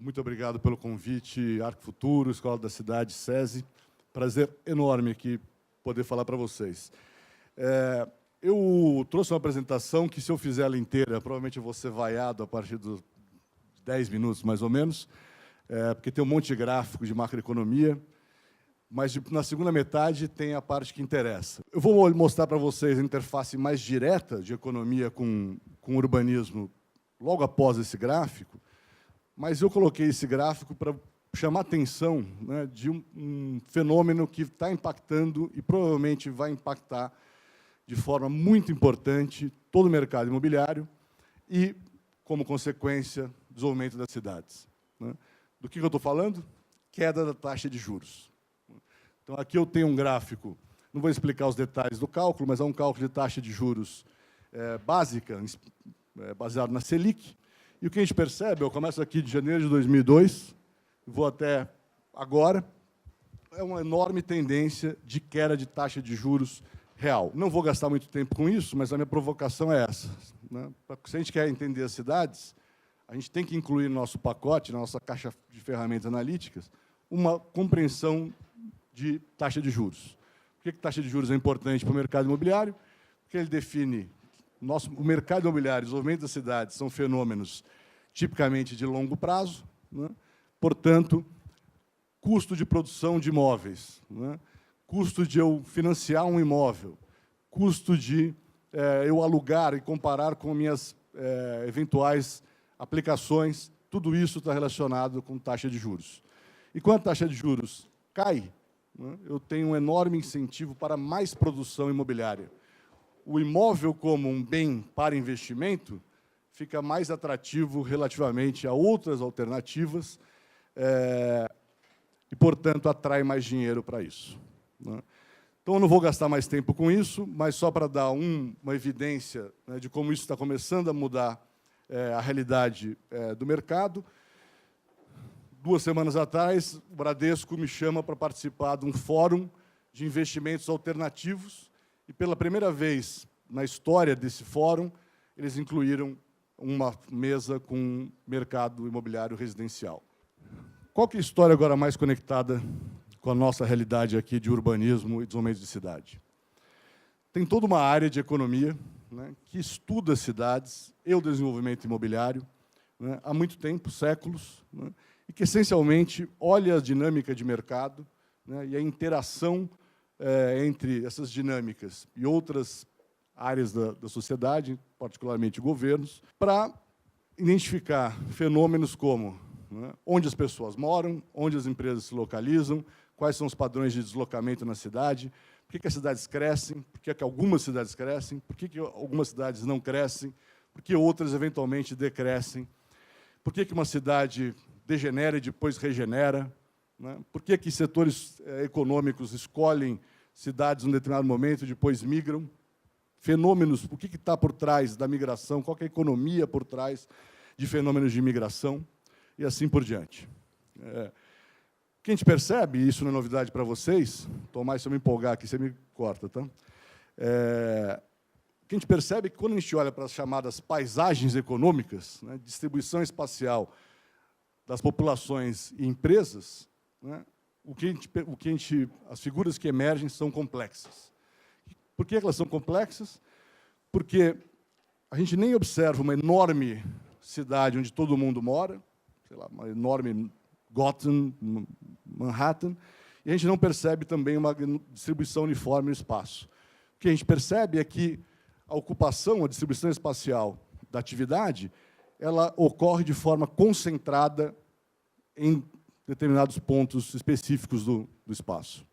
Muito obrigado pelo convite, Arco Futuro, Escola da Cidade, SESI. Prazer enorme aqui poder falar para vocês. Eu trouxe uma apresentação que, se eu fizer ela inteira, provavelmente eu vou ser vaiado a partir dos 10 minutos, mais ou menos, porque tem um monte de gráfico de macroeconomia, mas na segunda metade tem a parte que interessa. Eu vou mostrar para vocês a interface mais direta de economia com urbanismo logo após esse gráfico, mas eu coloquei esse gráfico para chamar a atenção, né, de um fenômeno que está impactando e provavelmente vai impactar de forma muito importante todo o mercado imobiliário e, como consequência, desenvolvimento das cidades. Né? Do que eu estou falando? Queda da taxa de juros. Então, aqui eu tenho um gráfico, não vou explicar os detalhes do cálculo, mas é um cálculo de taxa de juros básica, baseado na Selic. E o que a gente percebe, eu começo aqui de janeiro de 2002, vou até agora, é uma enorme tendência de queda de taxa de juros real. Não vou gastar muito tempo com isso, mas a minha provocação é essa. Né? Se a gente quer entender as cidades, a gente tem que incluir no nosso pacote, na nossa caixa de ferramentas analíticas, uma compreensão de taxa de juros. Por que taxa de juros é importante para o mercado imobiliário? Porque ele define o mercado imobiliário, o desenvolvimento das cidades são fenômenos tipicamente de longo prazo, né? Portanto, custo de produção de imóveis, né? Custo de eu financiar um imóvel, custo de eu alugar e comparar com minhas eventuais aplicações, tudo isso está relacionado com taxa de juros. E quando a taxa de juros cai, né, eu tenho um enorme incentivo para mais produção imobiliária. O imóvel como um bem para investimento fica mais atrativo relativamente a outras alternativas e, portanto, atrai mais dinheiro para isso. Né? Então, eu não vou gastar mais tempo com isso, mas só para dar uma evidência, né, de como isso está começando a mudar a realidade do mercado. 2 semanas atrás, o Bradesco me chama para participar de um fórum de investimentos alternativos, e, pela primeira vez na história desse fórum, eles incluíram uma mesa com mercado imobiliário residencial. Qual que é a história agora mais conectada com a nossa realidade aqui de urbanismo e desenvolvimento de cidade? Tem toda uma área de economia, né, que estuda cidades e o desenvolvimento imobiliário, né, há muito tempo, séculos, né, e que, essencialmente, olha a dinâmica de mercado, né, e a interação entre essas dinâmicas e outras áreas da sociedade, particularmente governos, para identificar fenômenos como, né, onde as pessoas moram, onde as empresas se localizam, quais são os padrões de deslocamento na cidade, por que as cidades crescem, por que algumas cidades crescem, por que algumas cidades não crescem, por que outras, eventualmente, decrescem, por que uma cidade degenera e depois regenera, né? Por que setores econômicos escolhem cidades em um determinado momento e depois migram? Fenômenos, o que está por trás da migração, qual que é a economia por trás de fenômenos de imigração, e assim por diante. O que a gente percebe, e isso não é novidade para vocês, Tomás, se eu me empolgar aqui, você me corta, tá? O que a gente percebe é que, quando a gente olha para as chamadas paisagens econômicas, né, distribuição espacial das populações e empresas, né, as figuras que emergem são complexas. Por que elas são complexas? Porque a gente nem observa uma enorme cidade onde todo mundo mora, sei lá, uma enorme Gotham, Manhattan, e a gente não percebe também uma distribuição uniforme no espaço. O que a gente percebe é que a ocupação, a distribuição espacial da atividade, ela ocorre de forma concentrada em determinados pontos específicos do espaço.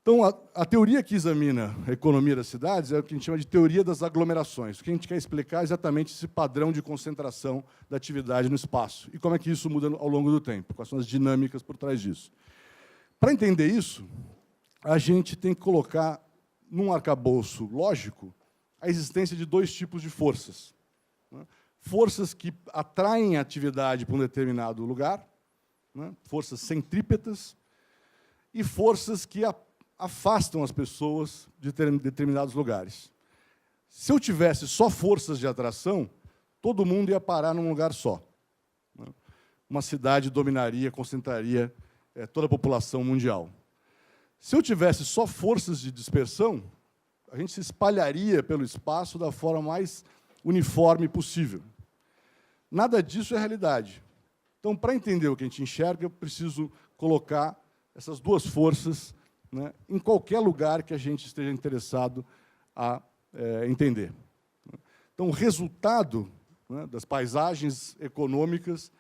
Então, a teoria que examina a economia das cidades é o que a gente chama de teoria das aglomerações. O que a gente quer explicar é exatamente esse padrão de concentração da atividade no espaço e como é que isso muda ao longo do tempo, quais são as dinâmicas por trás disso. Para entender isso, a gente tem que colocar num arcabouço lógico a existência de 2 tipos de forças. Né? Forças que atraem a atividade para um determinado lugar, né? Forças centrípetas, e forças que afastam as pessoas de determinados lugares. Se eu tivesse só forças de atração, todo mundo ia parar num lugar só. uma cidade dominaria, concentraria toda a população mundial. Se eu tivesse só forças de dispersão, a gente se espalharia pelo espaço da forma mais uniforme possível. Nada disso é realidade. Então, para entender o que a gente enxerga, eu preciso colocar essas duas forças, né, em qualquer lugar que a gente esteja interessado a entender. Então, o resultado, né, das paisagens econômicas,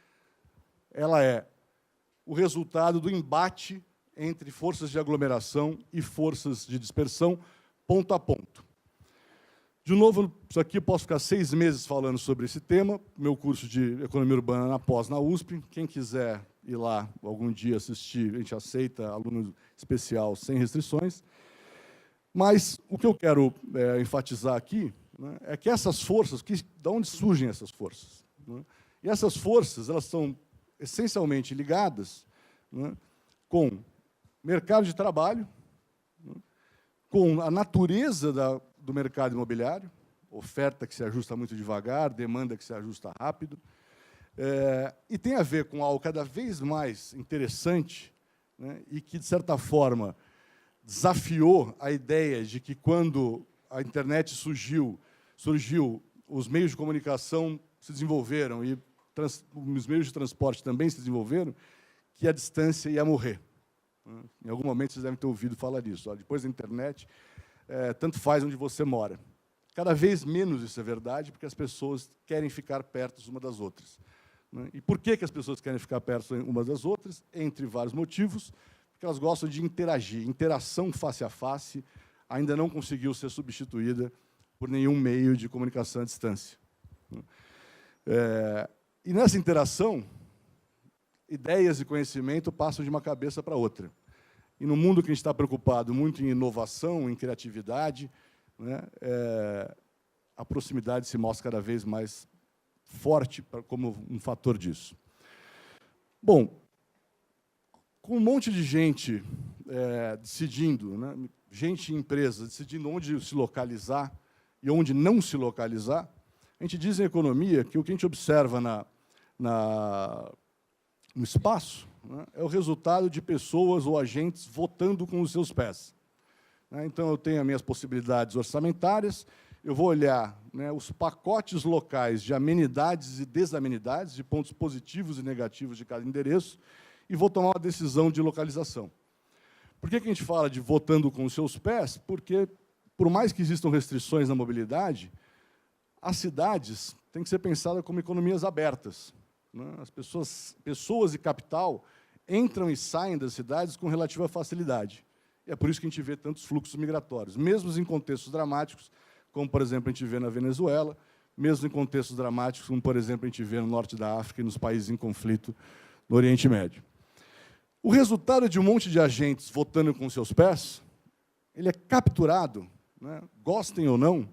ela é o resultado do embate entre forças de aglomeração e forças de dispersão, ponto a ponto. De novo, isso aqui eu posso ficar 6 meses falando sobre esse tema, meu curso de Economia Urbana na pós na USP. Quem quiser ir lá algum dia assistir, a gente aceita aluno especial sem restrições. Mas o que eu quero enfatizar aqui, né, é que essas forças, de onde surgem essas forças? Né? E essas forças, elas são essencialmente ligadas, né, com mercado de trabalho, né, com a natureza do mercado imobiliário, oferta que se ajusta muito devagar, demanda que se ajusta rápido, e tem a ver com algo cada vez mais interessante, né, e que, de certa forma, desafiou a ideia de que, quando a internet surgiu, os meios de comunicação se desenvolveram e os meios de transporte também se desenvolveram, que a distância ia morrer. Em algum momento vocês devem ter ouvido falar disso. Depois da internet, tanto faz onde você mora. Cada vez menos isso é verdade, porque as pessoas querem ficar perto umas das outras. E por que as pessoas querem ficar perto umas das outras? Entre vários motivos, porque elas gostam de interagir. Interação face a face ainda não conseguiu ser substituída por nenhum meio de comunicação à distância. E nessa interação, ideias e conhecimento passam de uma cabeça para outra. E no mundo que a gente está preocupado muito em inovação, em criatividade, né, a proximidade se mostra cada vez mais forte como um fator disso. Bom, com um monte de gente decidindo, né, gente e empresas decidindo onde se localizar e onde não se localizar, a gente diz em economia que o que a gente observa no espaço, né, é o resultado de pessoas ou agentes votando com os seus pés. Então, eu tenho as minhas possibilidades orçamentárias, eu vou olhar, né, os pacotes locais de amenidades e desamenidades, de pontos positivos e negativos de cada endereço, e vou tomar uma decisão de localização. Por que a gente fala de votando com os seus pés? Porque, por mais que existam restrições na mobilidade, as cidades têm que ser pensadas como economias abertas. As pessoas e capital entram e saem das cidades com relativa facilidade. E é por isso que a gente vê tantos fluxos migratórios, mesmo em contextos dramáticos, como, por exemplo, a gente vê na Venezuela, mesmo em contextos dramáticos, como, por exemplo, a gente vê no norte da África e nos países em conflito no Oriente Médio. O resultado de um monte de agentes votando com seus pés, ele é capturado, né, gostem ou não,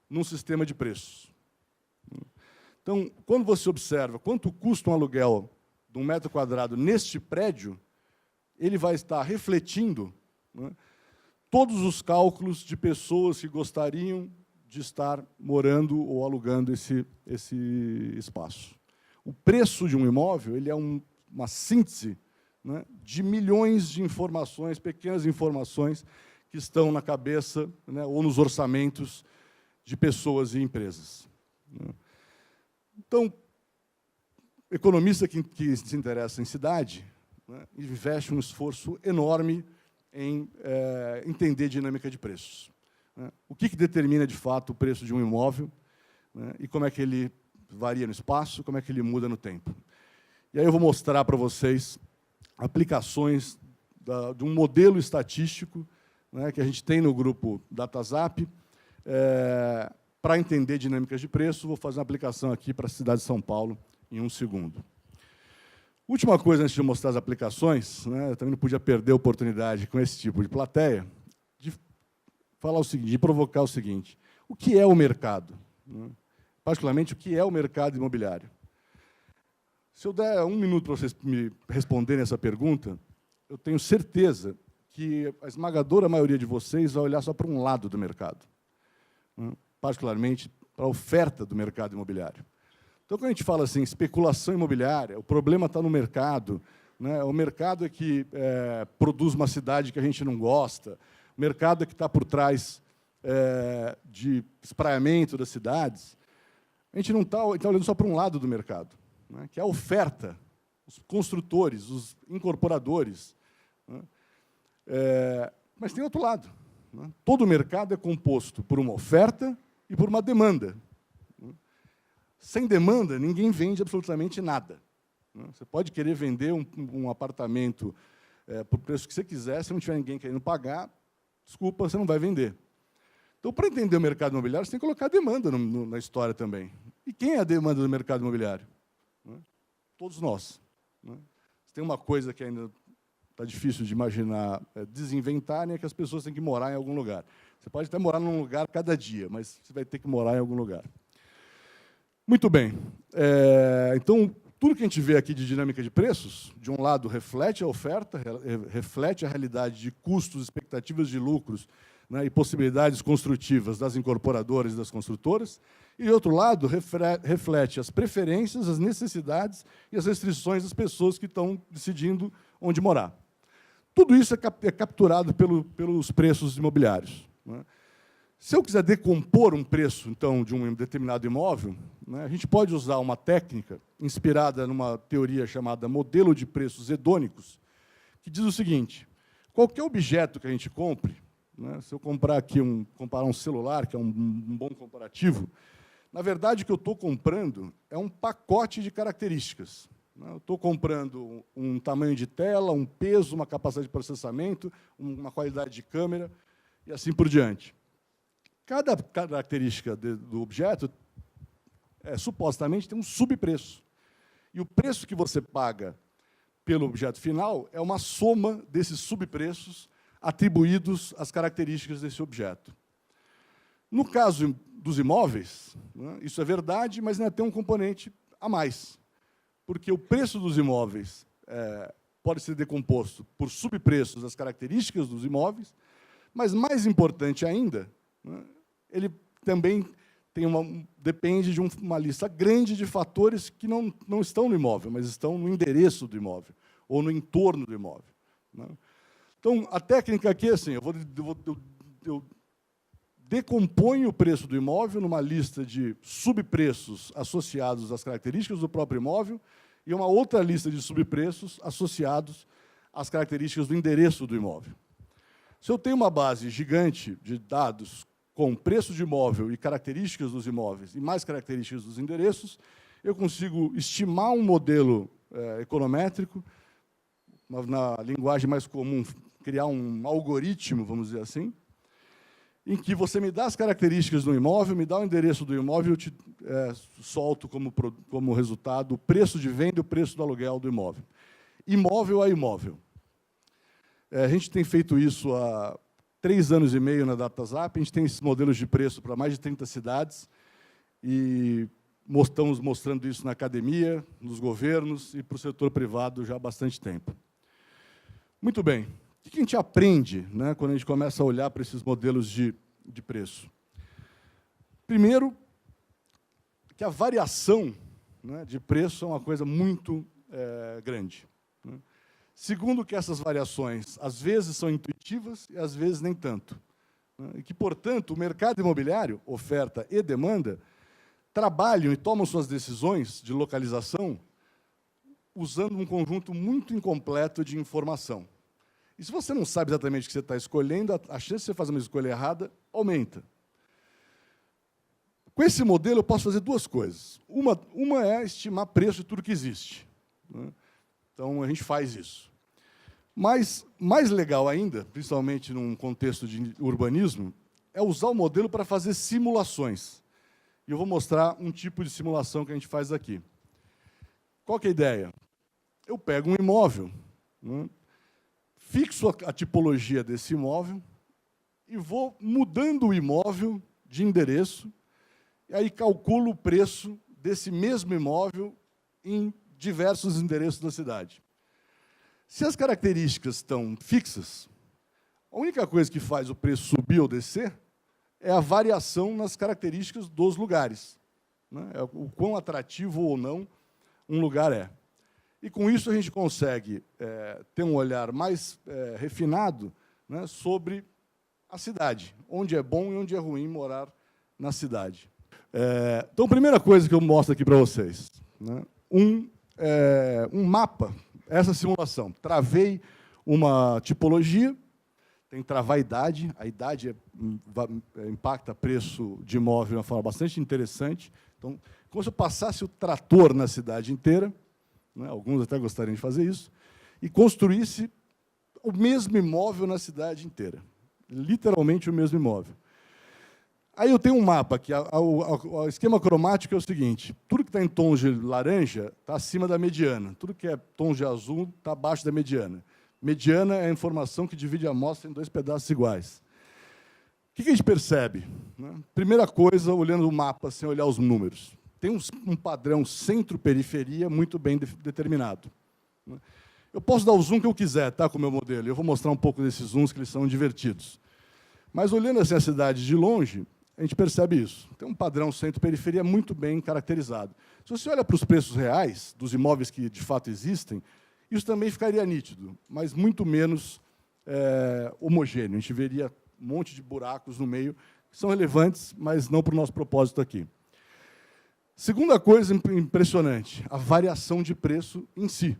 num sistema de preços. Então, quando você observa quanto custa um aluguel de 1 metro quadrado neste prédio, ele vai estar refletindo, né, todos os cálculos de pessoas que gostariam de estar morando ou alugando esse espaço. O preço de um imóvel ele é uma síntese, né, de milhões de informações, pequenas informações, que estão na cabeça, né, ou nos orçamentos de pessoas e empresas. Então, economista que se interessa em cidade, né, investe um esforço enorme em entender dinâmica de preços. Né? O que determina, de fato, o preço de um imóvel, né, e como é que ele varia no espaço, como é que ele muda no tempo. E aí eu vou mostrar para vocês aplicações de um modelo estatístico, né, que a gente tem no grupo DataZap, para entender dinâmicas de preço. Vou fazer uma aplicação aqui para a cidade de São Paulo em 1 segundo. Última coisa, antes de mostrar as aplicações, né, eu também não podia perder a oportunidade com esse tipo de plateia, de falar o seguinte, de provocar o seguinte: o que é o mercado? Né? Particularmente, o que é o mercado imobiliário? Se eu der 1 minuto para vocês me responderem essa pergunta, eu tenho certeza que a esmagadora maioria de vocês vai olhar só para um lado do mercado, né? Particularmente para a oferta do mercado imobiliário. Então, quando a gente fala assim, especulação imobiliária, o problema está no mercado, né? O mercado é que produz uma cidade que a gente não gosta, o mercado é que está por trás de espraiamento das cidades. A gente não está olhando só para um lado do mercado, né? Que é a oferta, os construtores, os incorporadores, né? Mas tem outro lado, né? Todo o mercado é composto por uma oferta e por uma demanda. Sem demanda, ninguém vende absolutamente nada. Você pode querer vender um apartamento por preço que você quiser, se não tiver ninguém querendo pagar, desculpa, você não vai vender. Então, para entender o mercado imobiliário, você tem que colocar demanda na história também. E quem é a demanda do mercado imobiliário? Todos nós. Tem uma coisa que ainda está difícil de imaginar, desinventar, é que as pessoas têm que morar em algum lugar. Você pode até morar num lugar cada dia, mas você vai ter que morar em algum lugar. Muito bem. Então, tudo que a gente vê aqui de dinâmica de preços, de um lado, reflete a oferta, reflete a realidade de custos, expectativas de lucros, né, e possibilidades construtivas das incorporadoras e das construtoras, e, de outro lado, reflete as preferências, as necessidades e as restrições das pessoas que estão decidindo onde morar. Tudo isso é capturado pelos preços imobiliários, né? Se eu quiser decompor um preço, então, de um determinado imóvel, né, a gente pode usar uma técnica inspirada numa teoria chamada modelo de preços hedônicos, que diz o seguinte: qualquer objeto que a gente compre, né, se eu comprar aqui comparar um celular, que é um bom comparativo, na verdade, o que eu estou comprando é um pacote de características. Né? Eu estou comprando um tamanho de tela, um peso, uma capacidade de processamento, uma qualidade de câmera, e assim por diante. Cada característica do objeto, supostamente, tem um subpreço. E o preço que você paga pelo objeto final é uma soma desses subpreços atribuídos às características desse objeto. No caso dos imóveis, né, isso é verdade, mas ainda tem um componente a mais, porque o preço dos imóveis pode ser decomposto por subpreços das características dos imóveis, mas, mais importante ainda, né, ele também depende de uma lista grande de fatores que não estão no imóvel, mas estão no endereço do imóvel, ou no entorno do imóvel, né? Então, a técnica aqui é assim: eu decomponho o preço do imóvel numa lista de subpreços associados às características do próprio imóvel e uma outra lista de subpreços associados às características do endereço do imóvel. Se eu tenho uma base gigante de dados com preço de imóvel e características dos imóveis e mais características dos endereços, eu consigo estimar um modelo econométrico, na linguagem mais comum, criar um algoritmo, vamos dizer assim, em que você me dá as características do imóvel, me dá o endereço do imóvel, eu te solto como resultado o preço de venda e o preço do aluguel do imóvel. Imóvel a imóvel. A gente tem feito isso há 3 anos e meio na DataZap, a gente tem esses modelos de preço para mais de 30 cidades, e estamos mostrando isso na academia, nos governos e para o setor privado já há bastante tempo. Muito bem. O que a gente aprende, né, quando a gente começa a olhar para esses modelos de preço? Primeiro, que a variação, né, de preço é uma coisa muito grande, né? Segundo, que essas variações, às vezes, são intuitivas e, às vezes, nem tanto, né? E que, portanto, o mercado imobiliário, oferta e demanda, trabalham e tomam suas decisões de localização usando um conjunto muito incompleto de informação. E se você não sabe exatamente o que você está escolhendo, a chance de você fazer uma escolha errada aumenta. Com esse modelo, eu posso fazer 2 coisas. Uma é estimar preço de tudo que existe, né? Então, a gente faz isso. Mas, mais legal ainda, principalmente num contexto de urbanismo, é usar o modelo para fazer simulações. E eu vou mostrar um tipo de simulação que a gente faz aqui. Qual que é a ideia? Eu pego um imóvel, né, fixo a tipologia desse imóvel e vou mudando o imóvel de endereço, e aí calculo o preço desse mesmo imóvel em diversos endereços da cidade. Se as características estão fixas, a única coisa que faz o preço subir ou descer é a variação nas características dos lugares. né? É o quão atrativo ou não um lugar é. E, com isso, a gente consegue ter um olhar mais refinado, né, sobre a cidade, onde é bom e onde é ruim morar na cidade. Então, a primeira coisa que eu mostro aqui para vocês, né, um mapa, essa simulação. Travei uma tipologia, tem travar a idade impacta preço de imóvel de uma forma bastante interessante. Então, como se eu passasse o trator na cidade inteira, né, alguns até gostariam de fazer isso, e construísse o mesmo imóvel na cidade inteira. Literalmente o mesmo imóvel. Aí eu tenho um mapa que o esquema cromático é o seguinte: tudo que está em tons de laranja está acima da mediana, tudo que é tons de azul está abaixo da mediana. Mediana é a informação que divide a amostra em dois pedaços iguais. O que a gente percebe, né? Primeira coisa, olhando o mapa sem olhar os números, tem um padrão centro-periferia muito bem determinado. Eu posso dar o zoom que eu quiser, tá, com o meu modelo. Eu vou mostrar um pouco desses zooms, que eles são divertidos. Mas, olhando assim a cidade de longe, a gente percebe isso. Tem um padrão centro-periferia muito bem caracterizado. Se você olha para os preços reais dos imóveis que, de fato, existem, isso também ficaria nítido, mas muito menos homogêneo. A gente veria um monte de buracos no meio, que são relevantes, mas não para o nosso propósito aqui. Segunda coisa impressionante, a variação de preço em si.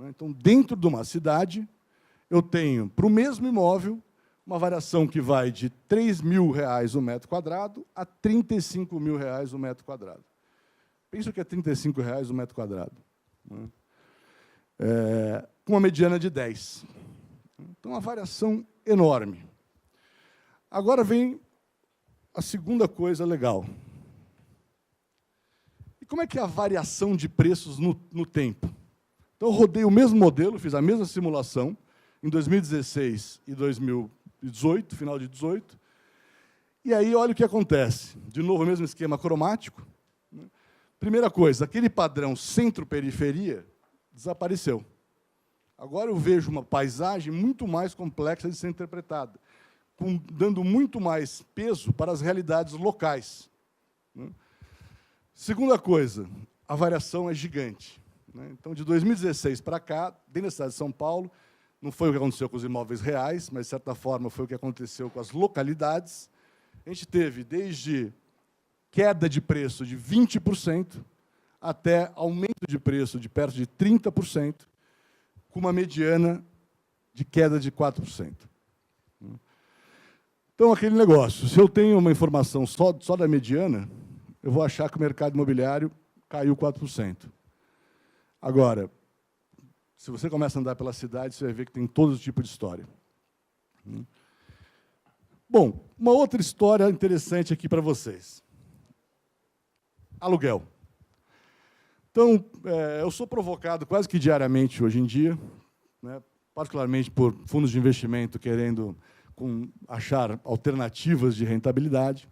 Então, dentro de uma cidade, eu tenho, para o mesmo imóvel, uma variação que vai de R$ 3.000 o metro quadrado a R$ 35.000 o metro quadrado. Pensa que é R$ 35 o metro quadrado, né? Com uma mediana de 10. Então, uma variação enorme. Agora vem a segunda coisa legal. E como é que é a variação de preços no tempo? Então, eu rodei o mesmo modelo, fiz a mesma simulação, em 2016 e 2018, final de 2018, e aí olha o que acontece. De novo, o mesmo esquema cromático. Primeira coisa, aquele padrão centro-periferia desapareceu. Agora eu vejo uma paisagem muito mais complexa de ser interpretada, dando muito mais peso para as realidades locais. Segunda coisa, a variação é gigante. Então, de 2016 para cá, dentro da cidade de São Paulo, não foi o que aconteceu com os imóveis reais, mas, de certa forma, foi o que aconteceu com as localidades. A gente teve desde queda de preço de 20% até aumento de preço de perto de 30%, com uma mediana de queda de 4%. Então, aquele negócio, se eu tenho uma informação só da mediana, eu vou achar que o mercado imobiliário caiu 4%. Agora, se você começa a andar pela cidade, você vai ver que tem todo tipo de história. Bom, uma outra história interessante aqui para vocês. Aluguel. Então, eu sou provocado quase que diariamente hoje em dia, né, particularmente por fundos de investimento querendo achar alternativas de rentabilidade,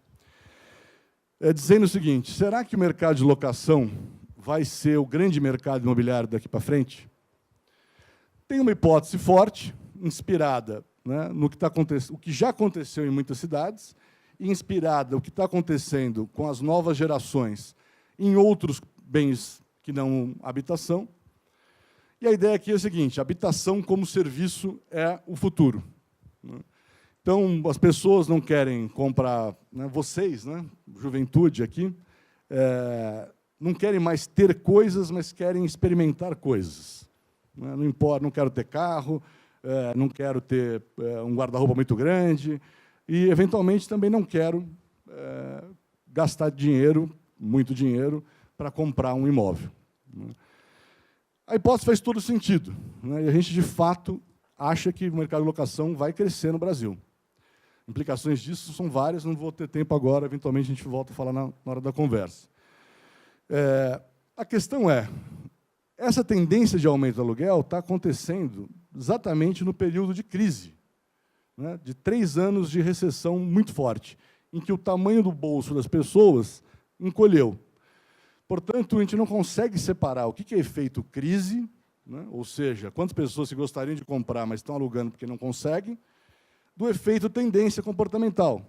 dizendo o seguinte: será que o mercado de locação vai ser o grande mercado imobiliário daqui para frente? Tem uma hipótese forte, inspirada, né, no que o que já aconteceu em muitas cidades, e inspirada no que está acontecendo com as novas gerações em outros bens que não habitação. E a ideia aqui é a seguinte: habitação como serviço é o futuro. Então, as pessoas não querem comprar, né, vocês, né, juventude aqui, não querem mais ter coisas, mas querem experimentar coisas. Não importa, não quero ter carro, não quero ter um guarda-roupa muito grande e, eventualmente, também não quero gastar dinheiro, muito dinheiro, para comprar um imóvel. A hipótese faz todo sentido, né? E a gente, de fato, acha que o mercado de locação vai crescer no Brasil. Implicações disso são várias, não vou ter tempo agora, eventualmente a gente volta a falar na hora da conversa. A questão é, essa tendência de aumento do aluguel está acontecendo exatamente no período de crise, né, de 3 anos de recessão muito forte, em que o tamanho do bolso das pessoas encolheu. Portanto, a gente não consegue separar o que é efeito crise, né, ou seja, quantas pessoas que gostariam de comprar, mas estão alugando porque não conseguem, do efeito tendência comportamental.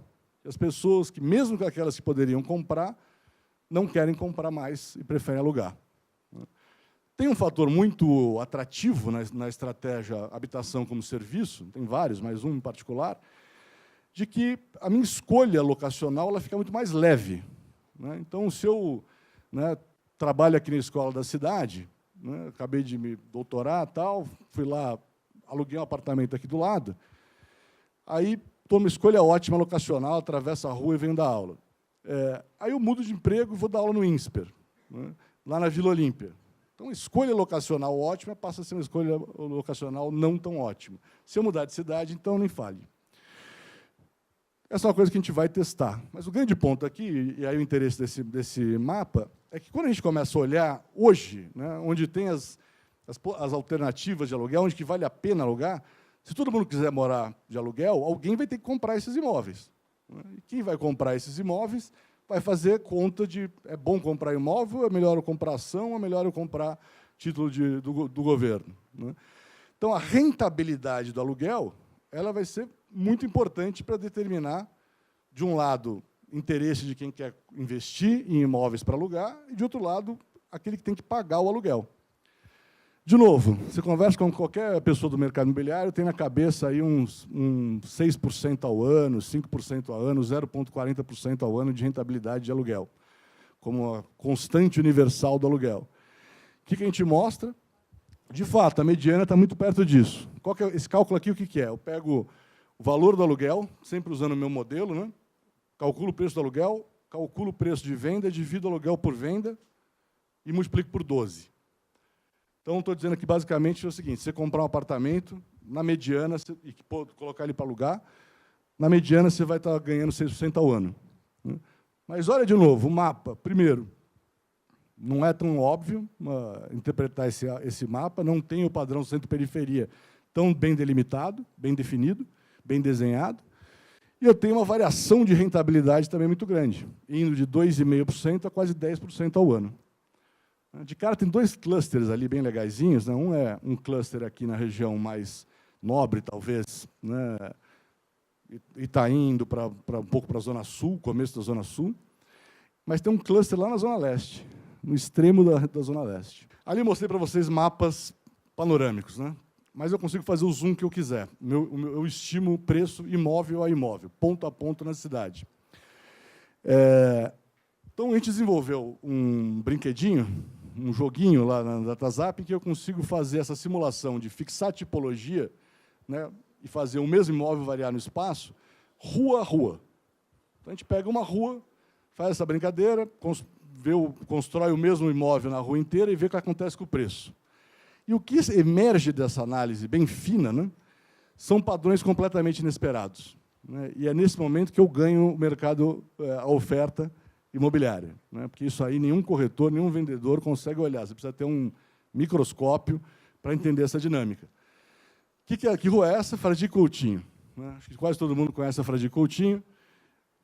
As pessoas que, mesmo aquelas que poderiam comprar, não querem comprar mais e preferem alugar. Tem um fator muito atrativo na estratégia habitação como serviço, tem vários, mas um em particular, de que a minha escolha locacional ela fica muito mais leve. Então, se eu trabalho aqui na escola da cidade, acabei de me doutorar, fui lá, aluguei um apartamento aqui do lado, aí tomo uma escolha ótima locacional, atravesso a rua e venho dar aula. Aí eu mudo de emprego e vou dar aula no INSPER, lá na Vila Olímpia. Então, a escolha locacional ótima passa a ser uma escolha locacional não tão ótima. Se eu mudar de cidade, então, nem fale. Essa é uma coisa que a gente vai testar. Mas o grande ponto aqui, e aí o interesse desse mapa, é que quando a gente começa a olhar hoje, onde tem as alternativas de aluguel, onde que vale a pena alugar, se todo mundo quiser morar de aluguel, alguém vai ter que comprar esses imóveis. E quem vai comprar esses imóveis vai fazer conta de é bom comprar imóvel, é melhor eu comprar ação, é melhor eu comprar título do governo. Então, a rentabilidade do aluguel ela vai ser muito importante para determinar, de um lado, interesse de quem quer investir em imóveis para alugar, e, de outro lado, aquele que tem que pagar o aluguel. De novo, você conversa com qualquer pessoa do mercado imobiliário, tem na cabeça aí uns 6% ao ano, 5% ao ano, 0,40% ao ano de rentabilidade de aluguel, como a constante universal do aluguel. O que a gente mostra? De fato, a mediana está muito perto disso. Qual que é esse cálculo aqui? O que é? Eu pego o valor do aluguel, sempre usando o meu modelo, calculo o preço do aluguel, calculo o preço de venda, divido o aluguel por venda e multiplico por 12. Então, estou dizendo aqui, basicamente, é o seguinte, você comprar um apartamento, na mediana, e colocar ele para alugar, na mediana você vai estar ganhando 6% ao ano. Mas, olha de novo, o mapa. Primeiro, não é tão óbvio interpretar esse mapa, não tem o padrão centro-periferia tão bem delimitado, bem definido, bem desenhado, e eu tenho uma variação de rentabilidade também muito grande, indo de 2,5% a quase 10% ao ano. De cara, tem dois clusters ali bem legaisinhos. Um é um cluster aqui na região mais nobre, talvez, e está indo um pouco para a Zona Sul, começo da Zona Sul, mas tem um cluster lá na Zona Leste, no extremo da Zona Leste. Ali eu mostrei para vocês mapas panorâmicos, mas eu consigo fazer o zoom que eu quiser. Eu estimo o preço imóvel a imóvel, ponto a ponto na cidade. Então, a gente desenvolveu um brinquedinho, um joguinho lá na DataZap, que eu consigo fazer essa simulação de fixar a tipologia, e fazer o mesmo imóvel variar no espaço, rua a rua. Então, a gente pega uma rua, faz essa brincadeira, constrói o mesmo imóvel na rua inteira e vê o que acontece com o preço. E o que emerge dessa análise bem fina, são padrões completamente inesperados. E é nesse momento que eu ganho o mercado, a oferta imobiliária. Porque isso aí nenhum corretor, nenhum vendedor consegue olhar. Você precisa ter um microscópio para entender essa dinâmica. Que rua é essa? Fradique Coutinho. Acho que quase todo mundo conhece a Fradique Coutinho.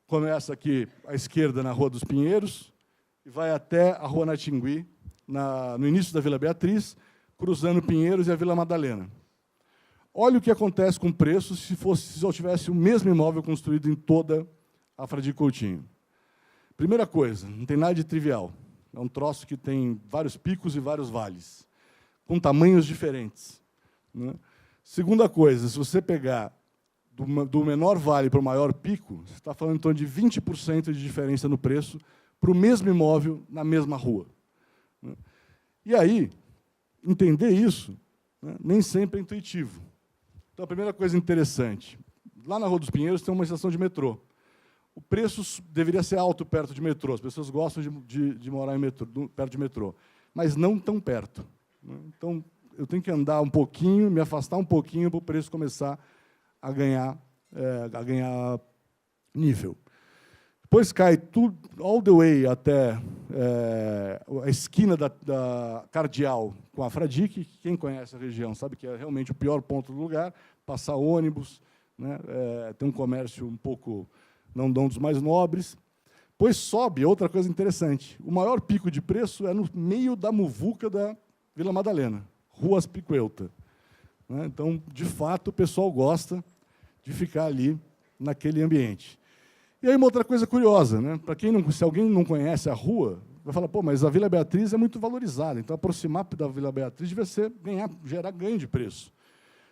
Começa aqui à esquerda, na Rua dos Pinheiros, e vai até a Rua Natingui, no início da Vila Beatriz, cruzando Pinheiros e a Vila Madalena. Olha o que acontece com o preço se eu tivesse o mesmo imóvel construído em toda a Fradique Coutinho. Primeira coisa, não tem nada de trivial. É um troço que tem vários picos e vários vales, com tamanhos diferentes. Segunda coisa, se você pegar do menor vale para o maior pico, você está falando em torno de 20% de diferença no preço para o mesmo imóvel na mesma rua. E aí, entender isso nem sempre é intuitivo. Então, a primeira coisa interessante, lá na Rua dos Pinheiros tem uma estação de metrô. O preço deveria ser alto perto de metrô, as pessoas gostam de morar perto de metrô, mas não tão perto. Então, eu tenho que andar um pouquinho, me afastar um pouquinho para o preço começar a ganhar nível. Depois cai tudo, all the way até a esquina da Cardeal com a Fradique. Quem conhece a região sabe que é realmente o pior ponto do lugar, passar ônibus, tem um comércio um pouco não dos mais nobres. Pois sobe, outra coisa interessante, o maior pico de preço é no meio da muvuca da Vila Madalena, Rua Aspicuelta. Então, de fato, o pessoal gosta de ficar ali naquele ambiente. E aí uma outra coisa curiosa, né? Para quem não, se alguém não conhece a rua, vai falar, pô, mas a Vila Beatriz é muito valorizada, então aproximar da Vila Beatriz devia ser gerar ganho de preço.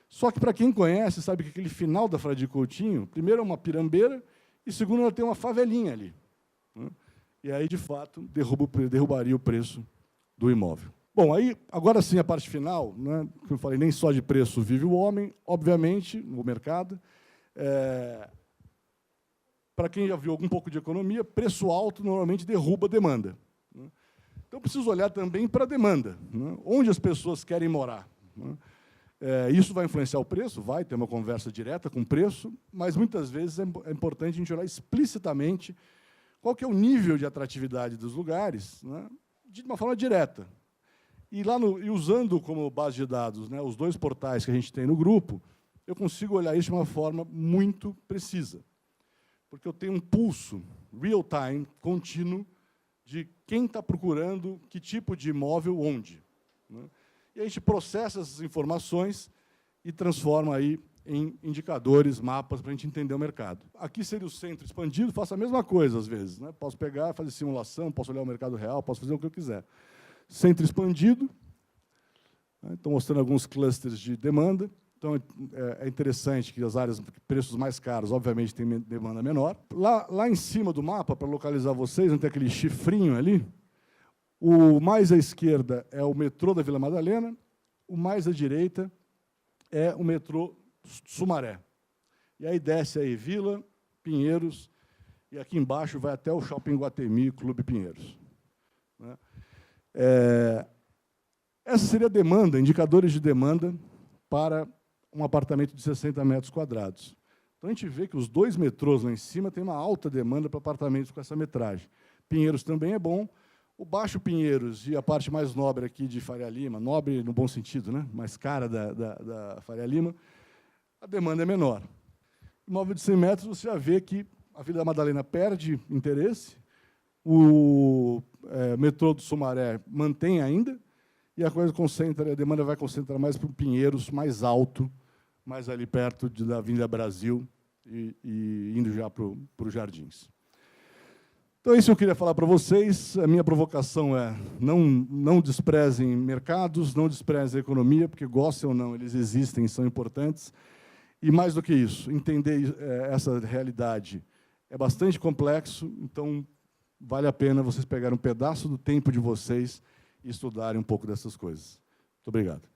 Só que, para quem conhece, sabe que aquele final da Fradique Coutinho, primeiro é uma pirambeira, e segundo, ela tem uma favelinha ali, né? E aí, de fato, derrubaria o preço do imóvel. Bom, aí, agora sim, a parte final, né, que eu falei, nem só de preço vive o homem, obviamente, no mercado. Para quem já viu algum pouco de economia, preço alto normalmente derruba a demanda, né? Então, preciso olhar também para a demanda, né? Onde as pessoas querem morar, né? Isso vai influenciar o preço? Vai ter uma conversa direta com o preço, mas, muitas vezes, é importante a gente olhar explicitamente qual que é o nível de atratividade dos lugares, né, de uma forma direta. E, usando como base de dados, né, os 2 portais que a gente tem no grupo, eu consigo olhar isso de uma forma muito precisa. Porque eu tenho um pulso real-time, contínuo, de quem está procurando que tipo de imóvel onde, né? E a gente processa essas informações e transforma aí em indicadores, mapas, para a gente entender o mercado. Aqui seria o centro expandido, faço a mesma coisa, às vezes, né? Posso pegar, fazer simulação, posso olhar o mercado real, posso fazer o que eu quiser. Centro expandido, né? Estou mostrando alguns clusters de demanda. Então, é interessante que as áreas, preços mais caros, obviamente, têm demanda menor. Lá em cima do mapa, para localizar vocês, onde tem aquele chifrinho ali, o mais à esquerda é o metrô da Vila Madalena, o mais à direita é o metrô Sumaré. E aí desce aí Vila, Pinheiros, e aqui embaixo vai até o Shopping Iguatemi, Clube Pinheiros, né? Essa seria a demanda, indicadores de demanda para um apartamento de 60 metros quadrados. Então, a gente vê que os 2 metrôs lá em cima têm uma alta demanda para apartamentos com essa metragem. Pinheiros também é bom. O Baixo Pinheiros e a parte mais nobre aqui de Faria Lima, nobre no bom sentido, né, mais cara da Faria Lima, a demanda é menor. Imóvel de 100 metros, você já vê que a Vila Madalena perde interesse, o metrô do Sumaré mantém ainda, e a demanda vai concentrar mais para o Pinheiros, mais alto, mais ali perto da Avenida Brasil e indo já para os Jardins. Então, isso eu queria falar para vocês. A minha provocação é não desprezem mercados, não desprezem a economia, porque, gostem ou não, eles existem, são importantes. E, mais do que isso, entender essa realidade é bastante complexo, então vale a pena vocês pegarem um pedaço do tempo de vocês e estudarem um pouco dessas coisas. Muito obrigado.